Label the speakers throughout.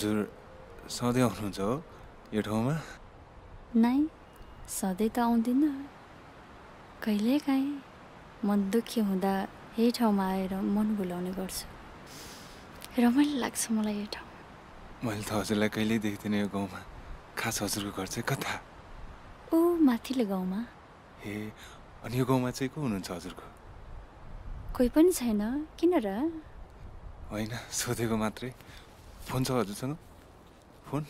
Speaker 1: हजुर सधैँ आउनुहुन्छ हो यो ठाउँमा?
Speaker 2: नै सधैँ त आउँदिन, कहिलेकाहीँ मन दुःखी हुँदा यही ठाउँमा आएर मन भुलाउने गर्छु। रमाइलो लाग्छ मलाई यो ठाउँ।
Speaker 1: मैले त हजुरलाई कहिल्यै देख्दिनँ यो गाउँमा। खास हजुरको घर चाहिँ कता?
Speaker 2: ऊ माथिल्लो गाउँमा।
Speaker 1: ए अनि यो गाउँमा चाहिँ को हुनुहुन्छ हजुरको?
Speaker 2: कोही पनि छैन, किन र?
Speaker 1: होइन सोधेको मात्रै। फोन छ हजुरसँग? फोन?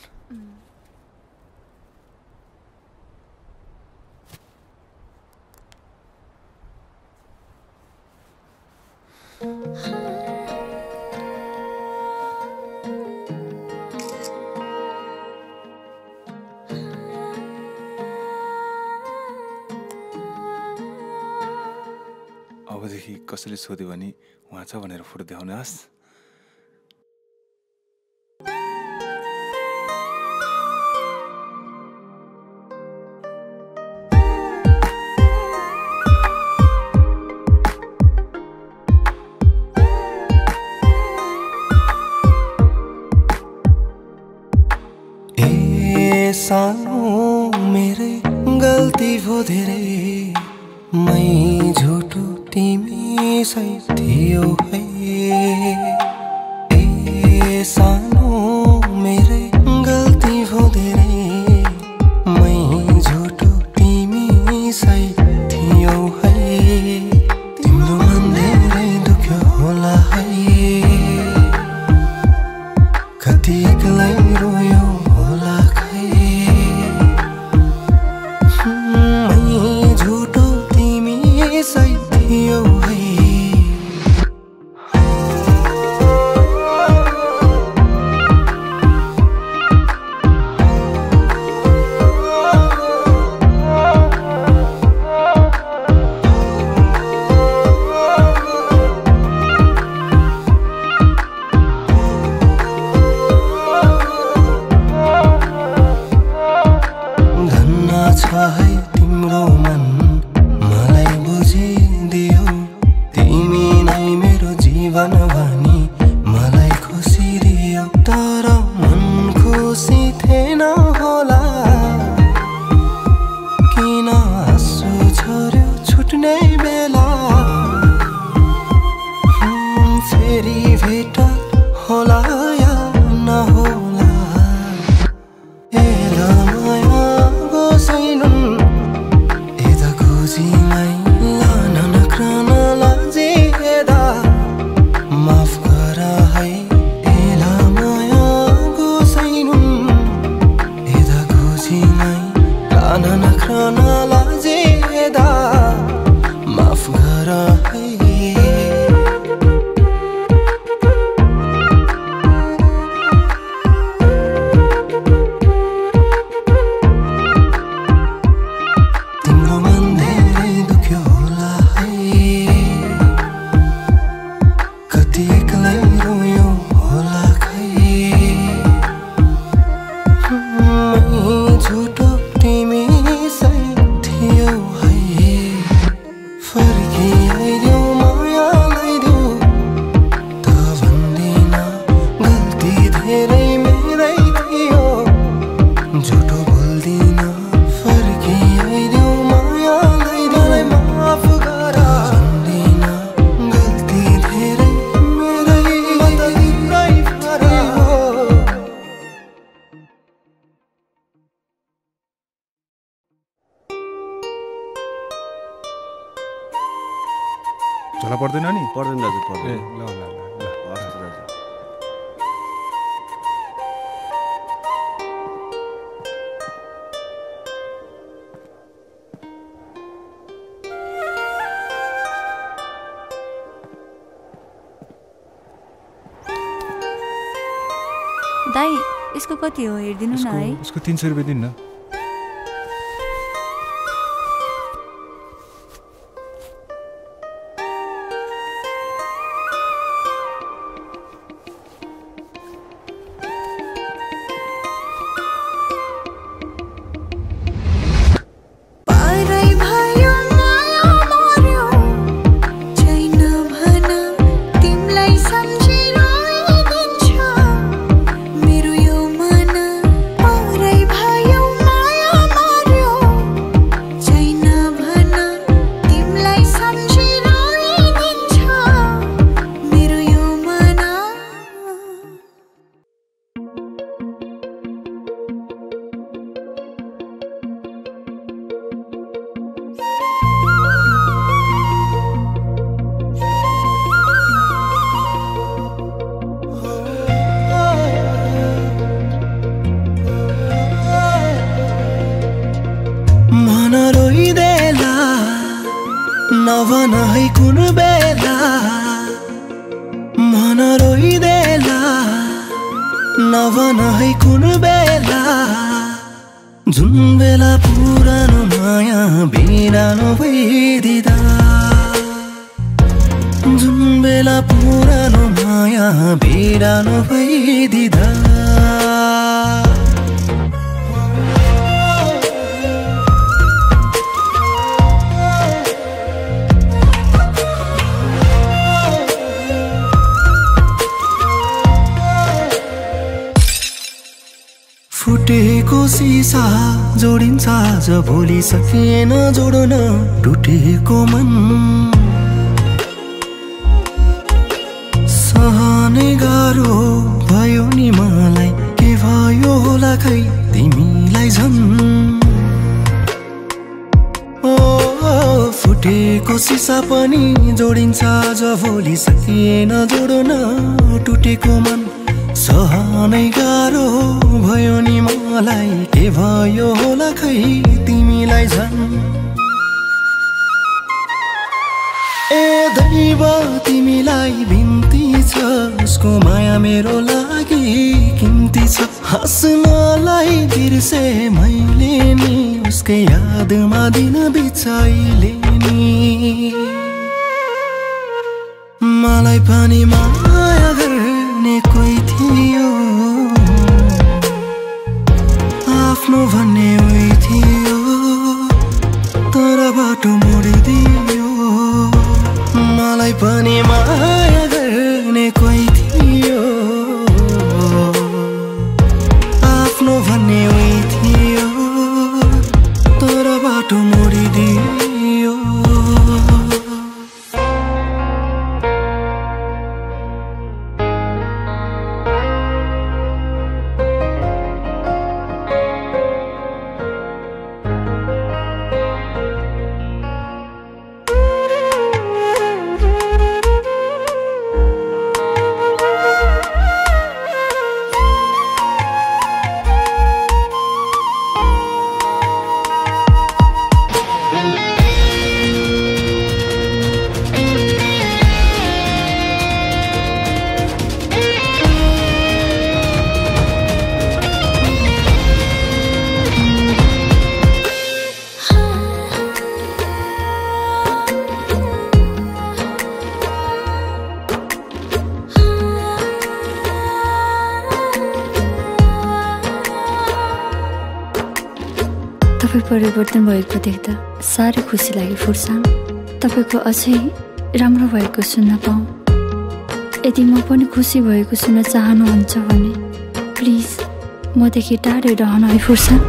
Speaker 1: अबदेखि कसैले सोध्यो भने उहाँ छ भनेर फोटो देखाउनुहोस्।
Speaker 3: सानो मेरे गल्ती भो धेरै, मै झुटो तिमी सही थियो है। ए सानो मेरे गल्ती भो धेरै, मै झुटो तिमी सही थियो है। तिम्रो मन धेरै दुख्यो होला है, कति एक्लै रोयो होला खै। झुटो तिमी सही थियो है। धन्ना छ है तिम्रो मन, मलाई बुझिदियो। तिमी नै मेरो जीवन भनी मलाई खुसी दियो। तर मन खुसी थिएन होला, किन आँसु झर्यो छुट्ने बेला। फेरि भेट होला या नहोला, माफ गर है एला माया गोसैनुन। एदा गोजिङै लान नख्रन लाजेदा, माफ गर है। तिम्रो मन धेरै दुख्यो होला है, कति एक्लै रोयो होला खै। मै झुटो तिमी सही थियो है। फर्की आइदेऊ माया ल्याइदेऊ त भन्दिन, गल्ती धेरै मेरै थियो झुटो बोल्दिन। फर्की आइदेऊ माया ल्याइदेऊ, माफ गर भन्दिन, गल्ती धेरै
Speaker 1: झोला पर्दैन नि?
Speaker 4: पर्दैन दाजु, पर्दैन।
Speaker 1: ल ल ल
Speaker 4: हस् दाजु।
Speaker 2: दाई यसको कति हो हेरिदिनु न है।
Speaker 1: उसको 300 रुपियाँ दिनु न।
Speaker 5: तिमलाई सम्झिरहेको छ मेरो
Speaker 3: नभन है कुन बेला मन रोइदेला नभन है कुन बेला जुन बेला पुरानो माया बिरानो भइदिदा जुन बेला पुरानो माया बिरानो भइदिदा फुटेको सिसा जोडिन्छ आज भोलि सकिएन जोड्न टुटेको मन सहनै गाह्रो भयो नि मलाई के भयो होला खै तिमीलाई झन् ओ फुटेको सिसा पनि जोडिन्छ आज भोलि सकिएन जोड्न टुटेको मन सहनै गाह्रो भयो नि मलाई के भयो होला खै तिमीलाई झन् ए दैव तिमीलाई बिन्ती छ उसको माया मेरो लागि किम्ती छ हाँस्नलाई बिर्से मैले नि उसकै यादमा दिन बिचाइले नि मलाई पनि माया गर्ने कोही थियो आफ्नो भन्ने उही थियो तर बाटो मोडिदियो मलाई पनि माया गर्ने कोही थियो आफ्नो भन्ने उही थियो तर बाटो मोडिदियो
Speaker 2: तपाईँ परिवर्तन भएको देख्दा साह्रै खुसी लाग्यो फुर्सान तपाईँको अझै राम्रो भएको सुन्न पाऊँ यदि म पनि खुसी भएको सुन्न चाहनुहुन्छ भने प्लिज मदेखि टाढै रहन है फुर्सान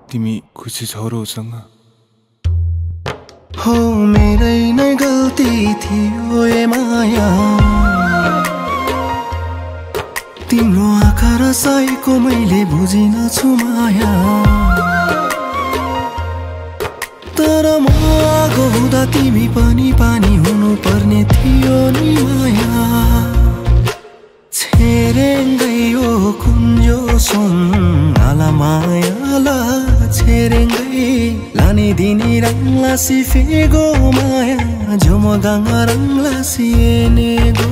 Speaker 1: तिमी खुसी छौ र उसँग
Speaker 3: हो मेरै नै गल्ती थियो ए माया तिम्रो आँखा रसाएको मैले बुझिन छु माया तर म आगो हुँदा तिमी पनि पानी हुनु पर्ने थियो नि माया छेरेङ्गै ओ कुन्जो सोनाला मायाला छेरेङ्गै लाने दिनी रङ्ला सिफेगो माया झुमगाङ्गा रङ्ला सिएनेगो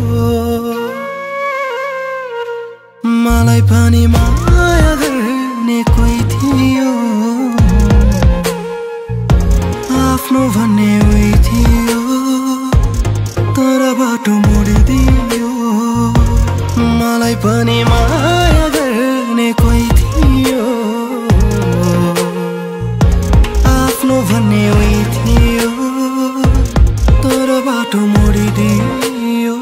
Speaker 3: मलाई पनि माया गर्ने कोही थियो आफ्नो भन्ने उही थियो तर बाटो मोडिदियो मलाई पनि माया गर्ने कोही थियो आफ्नो भन्ने उही थियो तर बाटो मोडिदियो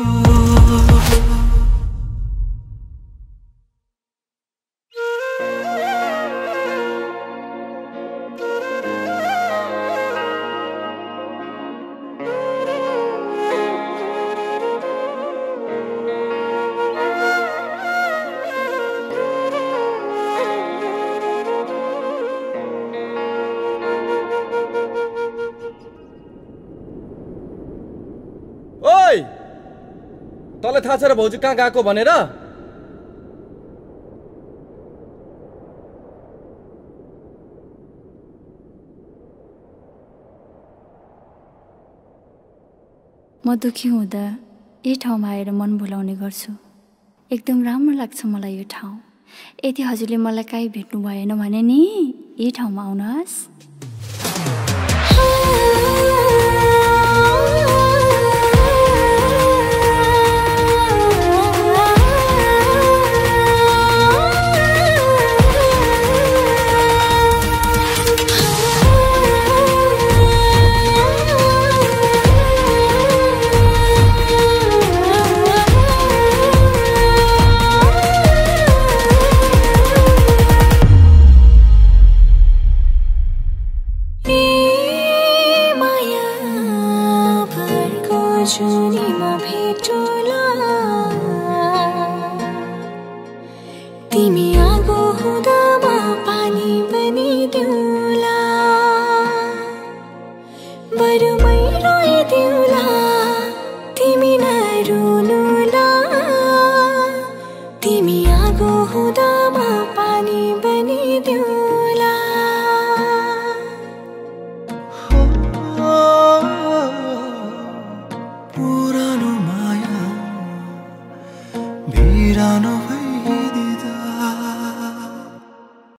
Speaker 4: तँलाई थाहा छ र भाउजू कहाँ गएको भनेर?
Speaker 2: म दुखी हुँदा यही ठाउँमा आएर मन भुलाउने गर्छु। एकदम राम्रो लाग्छ मलाई यो ठाउँ। यदि हजुरले मलाई काहीँ भेट्नु भएन भने नि यही ठाउँमा आउनुहोस्।
Speaker 5: तिमी आगो हुँदामा पानी बनिदिउला, बरु मै रोइदिउला।